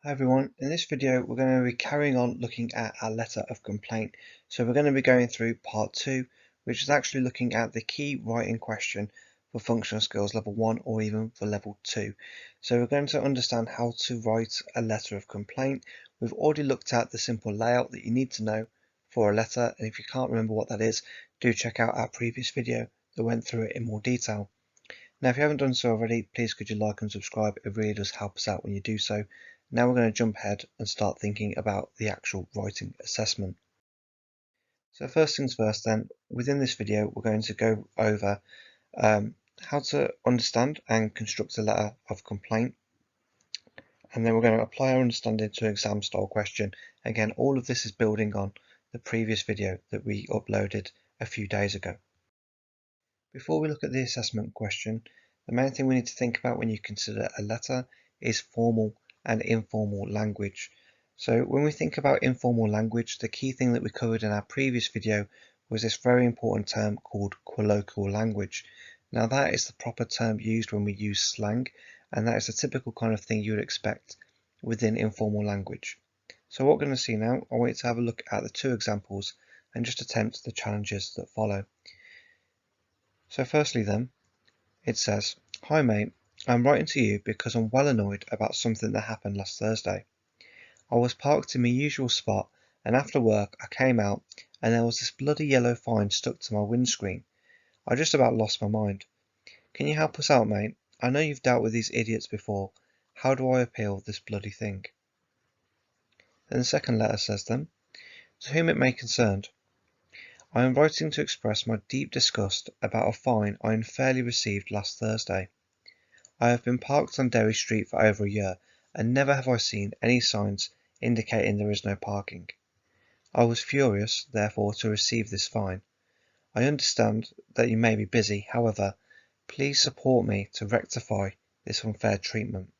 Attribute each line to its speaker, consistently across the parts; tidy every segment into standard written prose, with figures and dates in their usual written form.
Speaker 1: Hi everyone, in this video we're going to be carrying on looking at our letter of complaint. So we're going to be going through part 2, which is actually looking at the key writing question for functional skills level 1 or even for level 2. So we're going to understand how to write a letter of complaint. We've already looked at the simple layout that you need to know for a letter, and if you can't remember what that is, do check out our previous video that went through it in more detail. Now, if you haven't done so already, please could you like and subscribe? It really does help us out when you do so. Now we're going to jump ahead and start thinking about the actual writing assessment. So first things first then, within this video, we're going to go over how to understand and construct a letter of complaint. And then we're going to apply our understanding to an exam style question. Again, all of this is building on the previous video that we uploaded a few days ago. Before we look at the assessment question, the main thing we need to think about when you consider a letter is formal and informal language. So when we think about informal language, the key thing that we covered in our previous video was this very important term called colloquial language. Now that is the proper term used when we use slang, and that is the typical kind of thing you would expect within informal language. So what we're going to see now, I want you to have a look at the two examples and just attempt the challenges that follow. So firstly then, it says, "Hi mate, I'm writing to you because I'm well annoyed about something that happened last Thursday. I was parked in my usual spot and after work I came out and there was this bloody yellow fine stuck to my windscreen. I just about lost my mind. Can you help us out, mate? I know you've dealt with these idiots before. How do I appeal this bloody thing?" Then the second letter says then, "To whom it may concern, I am writing to express my deep disgust about a fine I unfairly received last Thursday. I have been parked on Derry Street for over a year, and never have I seen any signs indicating there is no parking. I was furious, therefore, to receive this fine. I understand that you may be busy, however, please support me to rectify this unfair treatment."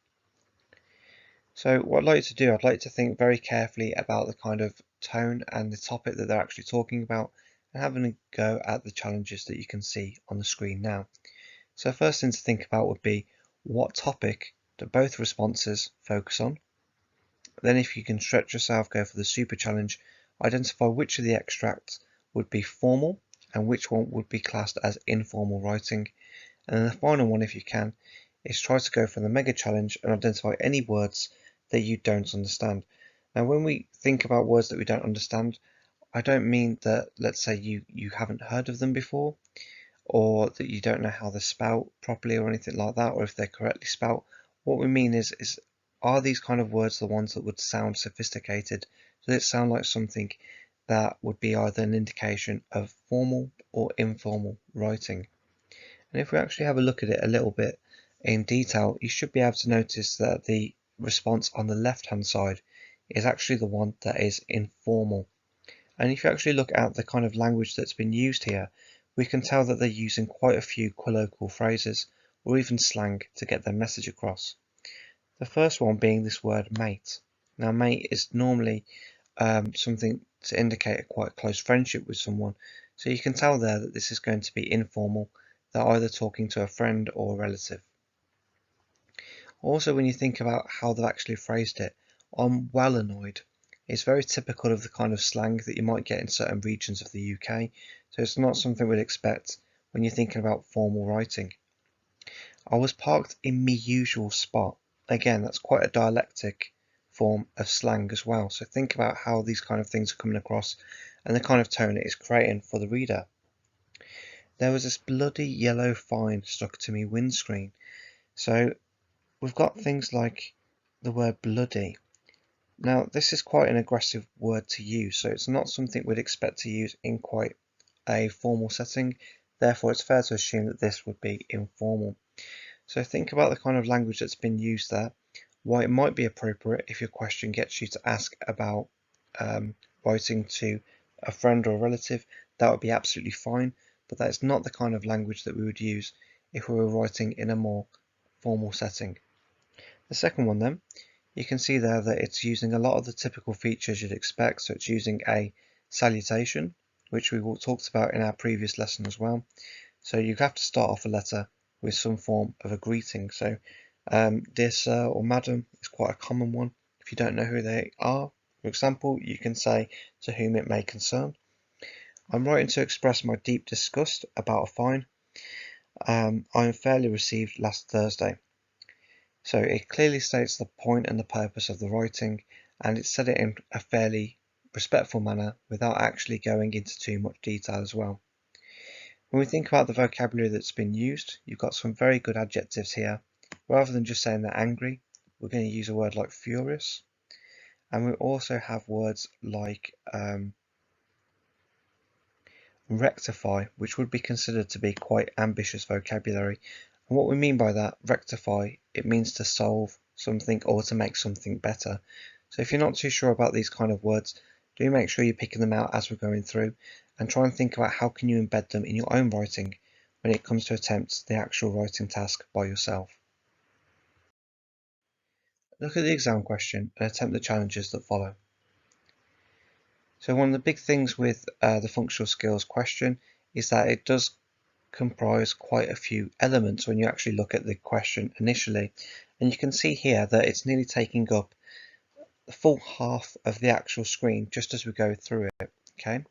Speaker 1: So what I'd like you to do, I'd like to think very carefully about the kind of tone and the topic that they're actually talking about, and having a go at the challenges that you can see on the screen now. So first thing to think about would be, what topic do both responses focus on? Then if you can stretch yourself, go for the super challenge, identify which of the extracts would be formal and which one would be classed as informal writing. And then the final one, if you can, is try to go for the mega challenge and identify any words that you don't understand. Now when we think about words that we don't understand, I don't mean that, let's say you haven't heard of them before, or that you don't know how they're spelt properly or anything like that, or if they're correctly spelt. What we mean is are these kind of words the ones that would sound sophisticated? Does it sound like something that would be either an indication of formal or informal writing? And if we actually have a look at it a little bit in detail, you should be able to notice that the response on the left hand side is actually the one that is informal. And if you actually look at the kind of language that's been used here, we can tell that they're using quite a few colloquial phrases or even slang to get their message across. The first one being this word mate. Now mate is normally something to indicate a quite close friendship with someone, so you can tell there that this is going to be informal. They're either talking to a friend or a relative. Also, when you think about how they've actually phrased it, "I'm well annoyed," it's very typical of the kind of slang that you might get in certain regions of the UK, so it's not something we'd expect when you're thinking about formal writing. "I was parked in me usual spot." Again, that's quite a dialectic form of slang as well, so think about how these kind of things are coming across and the kind of tone it is creating for the reader. "There was this bloody yellow fine stuck to me windscreen." So we've got things like the word bloody. Now this is quite an aggressive word to use, so it's not something we'd expect to use in quite a formal setting, therefore it's fair to assume that this would be informal. So think about the kind of language that's been used there, why it might be appropriate if your question gets you to ask about writing to a friend or a relative, that would be absolutely fine, but that is not the kind of language that we would use if we were writing in a more formal setting. The second one then, you can see there that it's using a lot of the typical features you'd expect. So it's using a salutation, which we talked about in our previous lesson as well. So you have to start off a letter with some form of a greeting. So dear sir or madam is quite a common one, If you don't know who they are, for example, you can say to whom it may concern. I'm writing to express my deep disgust about a fine I unfairly received last Thursday. So it clearly states the point and the purpose of the writing, and it said it in a fairly respectful manner without actually going into too much detail as well. When we think about the vocabulary that's been used, you've got some very good adjectives here. Rather than just saying they're angry, we're going to use a word like furious. And we also have words like rectify, which would be considered to be quite ambitious vocabulary. And what we mean by that, rectify, it means to solve something or to make something better. So if you're not too sure about these kind of words, do make sure you're picking them out as we're going through and try and think about how can you embed them in your own writing when it comes to attempt the actual writing task by yourself. Look at the exam question and attempt the challenges that follow. So one of the big things with the functional skills question is that it does comprise quite a few elements when you actually look at the question initially, and you can see here that it's nearly taking up the full half of the actual screen just as we go through it. Okay,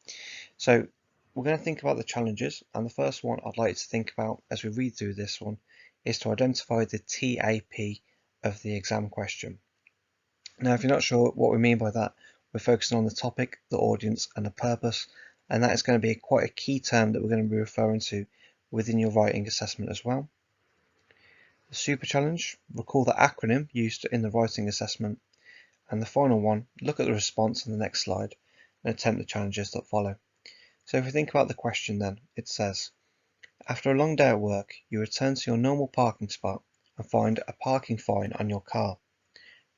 Speaker 1: so we're going to think about the challenges, and the first one I'd like you to think about as we read through this one is to identify the TAP of the exam question. Now, if you're not sure what we mean by that, we're focusing on the topic, the audience, and the purpose, and that is going to be quite a key term that we're going to be referring to within your writing assessment as well. The super challenge, recall the acronym used in the writing assessment. And the final one, look at the response on the next slide and attempt the challenges that follow. So if we think about the question then, it says, after a long day at work, you return to your normal parking spot and find a parking fine on your car.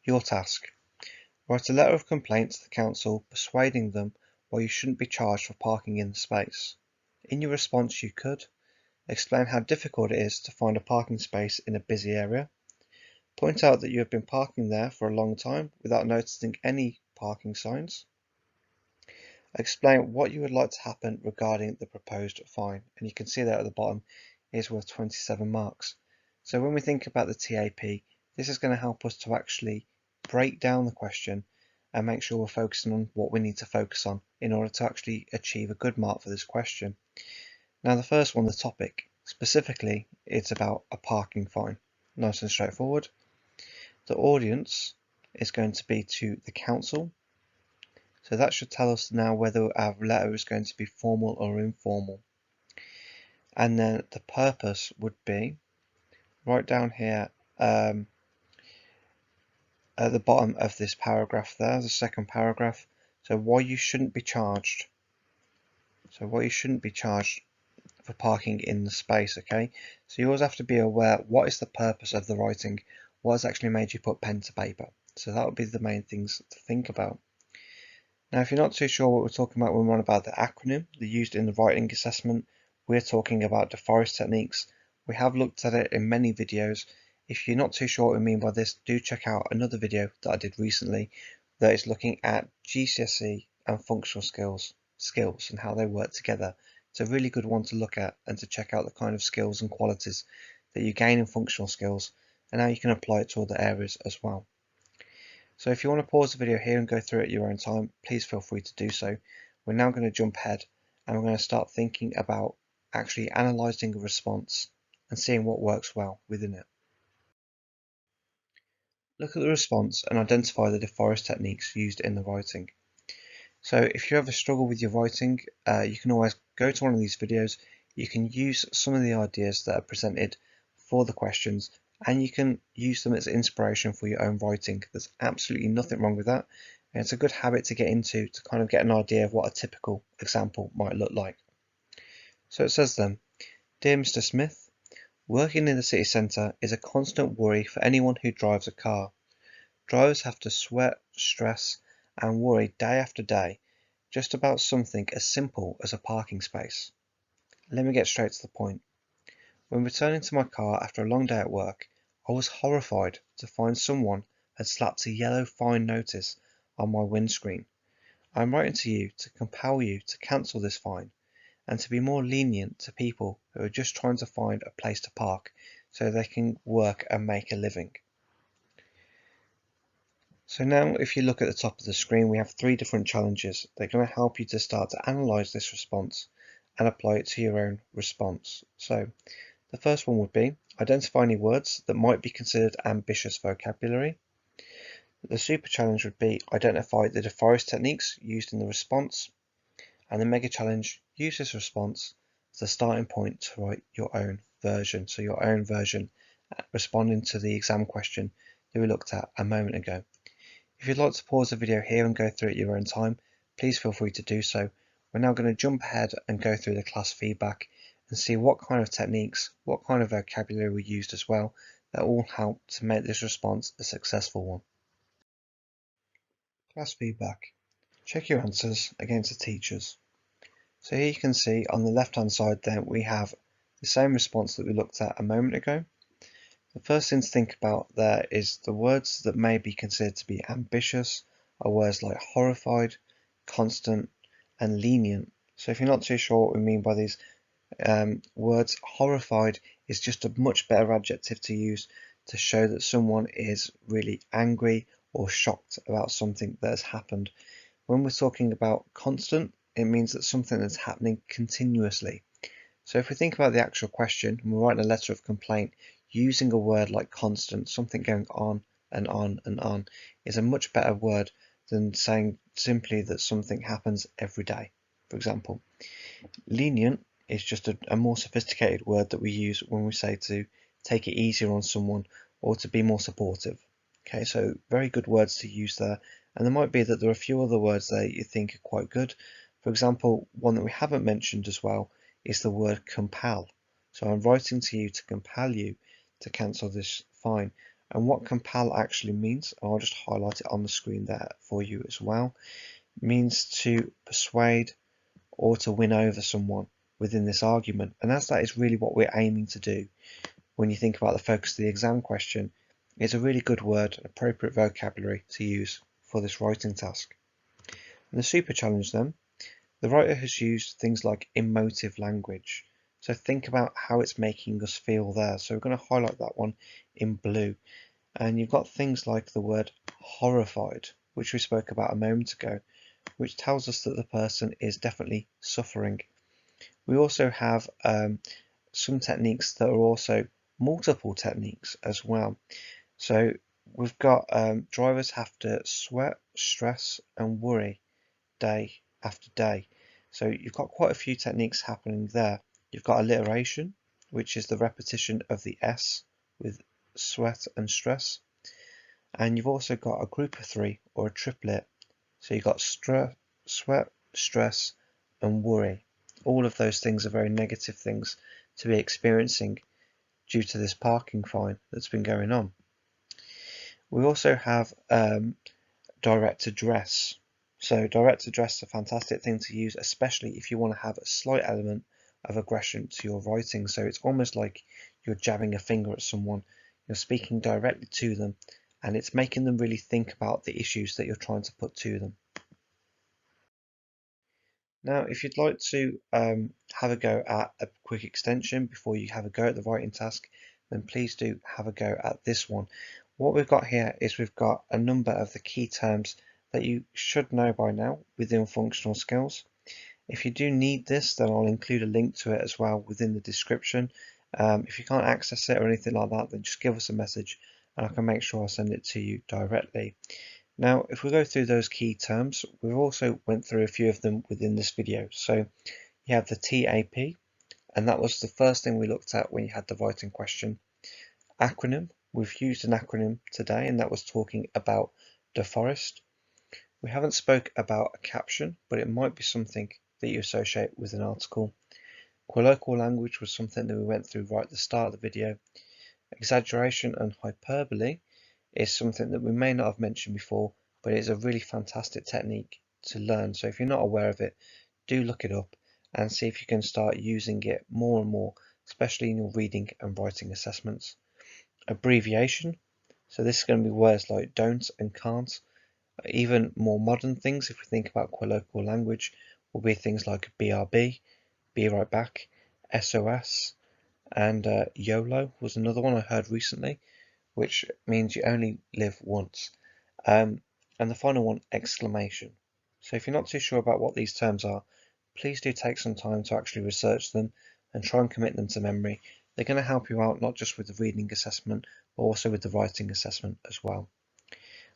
Speaker 1: Your task, write a letter of complaint to the council persuading them why you shouldn't be charged for parking in the space. In your response you could explain how difficult it is to find a parking space in a busy area, point out that you have been parking there for a long time without noticing any parking signs, explain what you would like to happen regarding the proposed fine, and you can see there at the bottom is worth 27 marks. So when we think about the TAP, this is going to help us to actually break down the question and make sure we're focusing on what we need to focus on in order to actually achieve a good mark for this question. Now the first one, the topic, specifically it's about a parking fine. Nice and straightforward. The audience is going to be to the council. So that should tell us now whether our letter is going to be formal or informal. And then the purpose would be right down here at the bottom of this paragraph there, the second paragraph. So why you shouldn't be charged. So why you shouldn't be charged for parking in the space, okay? So you always have to be aware what is the purpose of the writing, what has actually made you put pen to paper. So that would be the main things to think about. Now, if you're not too sure what we're talking about when we're on about the acronym, the used in the writing assessment, we're talking about DeForest techniques. We have looked at it in many videos. If you're not too sure what we mean by this, do check out another video that I did recently that is looking at GCSE and functional skills and how they work together. It's a really good one to look at and to check out the kind of skills and qualities that you gain in functional skills and how you can apply it to other areas as well. So if you want to pause the video here and go through it at your own time, please feel free to do so. We're now going to jump ahead and we're going to start thinking about actually analysing a response and seeing what works well within it. Look at the response and identify the DeForest techniques used in the writing. So if you ever struggle with your writing, you can always go to one of these videos. You can use some of the ideas that are presented for the questions and you can use them as inspiration for your own writing. There's absolutely nothing wrong with that. And it's a good habit to get into to kind of get an idea of what a typical example might look like. So it says then, Dear Mr. Smith, working in the city centre is a constant worry for anyone who drives a car. Drivers have to sweat, stress and worry day after day just about something as simple as a parking space. Let me get straight to the point. When returning to my car after a long day at work, I was horrified to find someone had slapped a yellow fine notice on my windscreen. I am writing to you to compel you to cancel this fine and to be more lenient to people who are just trying to find a place to park so they can work and make a living. So now if you look at the top of the screen, we have three different challenges. They're going to help you to start to analyze this response and apply it to your own response. So the first one would be identify any words that might be considered ambitious vocabulary. The super challenge would be identify the DeForest techniques used in the response. And the mega challenge, use this response as the starting point to write your own version. So your own version responding to the exam question that we looked at a moment ago. If you'd like to pause the video here and go through it at your own time, please feel free to do so. We're now going to jump ahead and go through the class feedback and see what kind of techniques, what kind of vocabulary we used as well, that all help to make this response a successful one. Class feedback. Check your answers against the teachers. So here you can see on the left hand side there we have the same response that we looked at a moment ago. The first thing to think about there is the words that may be considered to be ambitious are words like horrified, constant and lenient. So if you're not too sure what we mean by these words, horrified is just a much better adjective to use to show that someone is really angry or shocked about something that has happened. When we're talking about constant, it means that something that's happening continuously. So if we think about the actual question and we're writing a letter of complaint, using a word like constant, something going on and on and on, is a much better word than saying simply that something happens every day. For example, lenient is just a more sophisticated word that we use when we say to take it easier on someone or to be more supportive. Okay, so very good words to use there. And there might be that there are a few other words there you think are quite good. For example, one that we haven't mentioned as well is the word compel. So I'm writing to you to compel you to cancel this fine. And what compel actually means, I'll just highlight it on the screen there for you as well, means to persuade or to win over someone within this argument. And as that is really what we're aiming to do when you think about the focus of the exam question, it's a really good word, appropriate vocabulary to use for this writing task. And the super challenge then, the writer has used things like emotive language. So think about how it's making us feel there. So we're going to highlight that one in blue. And you've got things like the word horrified, which we spoke about a moment ago, which tells us that the person is definitely suffering. We also have some techniques that are also multiple techniques as well. So we've got drivers have to sweat, stress and worry day after day. So you've got quite a few techniques happening there. You've got alliteration, which is the repetition of the S with sweat and stress. And you've also got a group of three or a triplet. So you've got sweat, stress and worry. All of those things are very negative things to be experiencing due to this parking fine that's been going on. We also have direct address. So direct address is a fantastic thing to use, especially if you want to have a slight element of aggression to your writing. So it's almost like you're jabbing a finger at someone. You're speaking directly to them and it's making them really think about the issues that you're trying to put to them. Now, if you'd like to have a go at a quick extension before you have a go at the writing task, then please do have a go at this one. What we've got here is we've got a number of the key terms that you should know by now within functional skills. If you do need this, then I'll include a link to it as well within the description. If you can't access it or anything like that, then just give us a message and I can make sure I send it to you directly. Now, if we go through those key terms, we've also went through a few of them within this video. So you have the TAP, and that was the first thing we looked at when you had the writing question. Acronym, we've used an acronym today, and that was talking about DeForest. We haven't spoke about a caption, but it might be something that you associate with an article. Colloquial language was something that we went through right at the start of the video. Exaggeration and hyperbole is something that we may not have mentioned before, but it's a really fantastic technique to learn. So if you're not aware of it, do look it up and see if you can start using it more and more, especially in your reading and writing assessments. Abbreviation, so this is going to be words like don't and can't. Even more modern things, if we think about colloquial language, will be things like BRB, be right back, SOS, and YOLO was another one I heard recently, which means you only live once. and the final one, exclamation. So if you're not too sure about what these terms are, please do take some time to actually research them and try and commit them to memory. They're going to help you out not just with the reading assessment, but also with the writing assessment as well.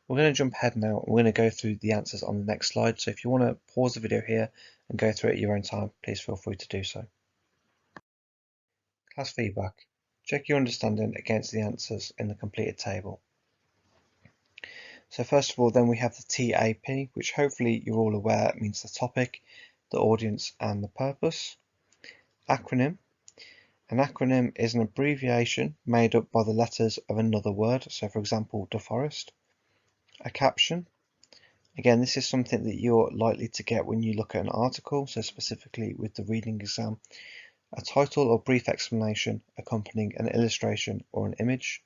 Speaker 1: We're going to jump ahead now and we're going to go through the answers on the next slide. So if you want to pause the video here and go through it at your own time, please feel free to do so. Class feedback. Check your understanding against the answers in the completed table. So first of all, then we have the TAP, which hopefully you're all aware means the topic, the audience, and the purpose. Acronym. An acronym is an abbreviation made up by the letters of another word. So for example, deforest. A caption. Again, this is something that you're likely to get when you look at an article, so specifically with the reading exam. A title or brief explanation accompanying an illustration or an image.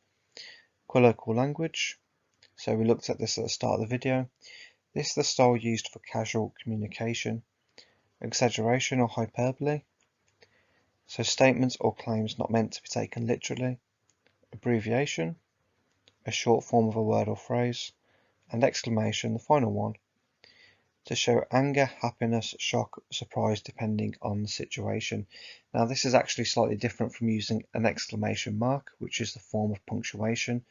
Speaker 1: Colloquial language. So we looked at this at the start of the video. This is the style used for casual communication. Exaggeration or hyperbole. So statements or claims not meant to be taken literally. Abbreviation. A short form of a word or phrase. And exclamation, the final one, to show anger, happiness, shock, surprise, depending on the situation. Now this is actually slightly different from using an exclamation mark, which is the form of punctuation.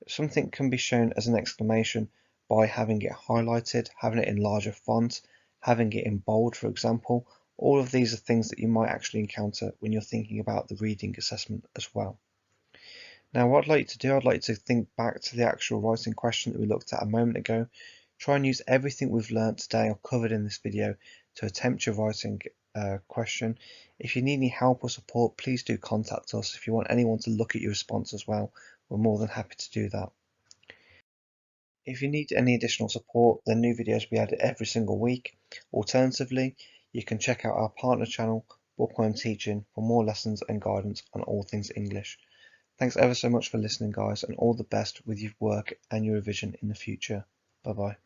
Speaker 1: Something can be shown as an exclamation by having it highlighted, having it in larger font, having it in bold, for example. All of these are things that you might actually encounter when you're thinking about the reading assessment as well. Now what I'd like to do, I'd like to think back to the actual writing question that we looked at a moment ago. Try and use everything we've learned today or covered in this video to attempt your writing question. If you need any help or support, please do contact us. If you want anyone to look at your response as well, we're more than happy to do that. If you need any additional support, then new videos will be added every single week. Alternatively, you can check out our partner channel, Bookworm Teaching, for more lessons and guidance on all things English. Thanks ever so much for listening, guys, and all the best with your work and your revision in the future. Bye bye.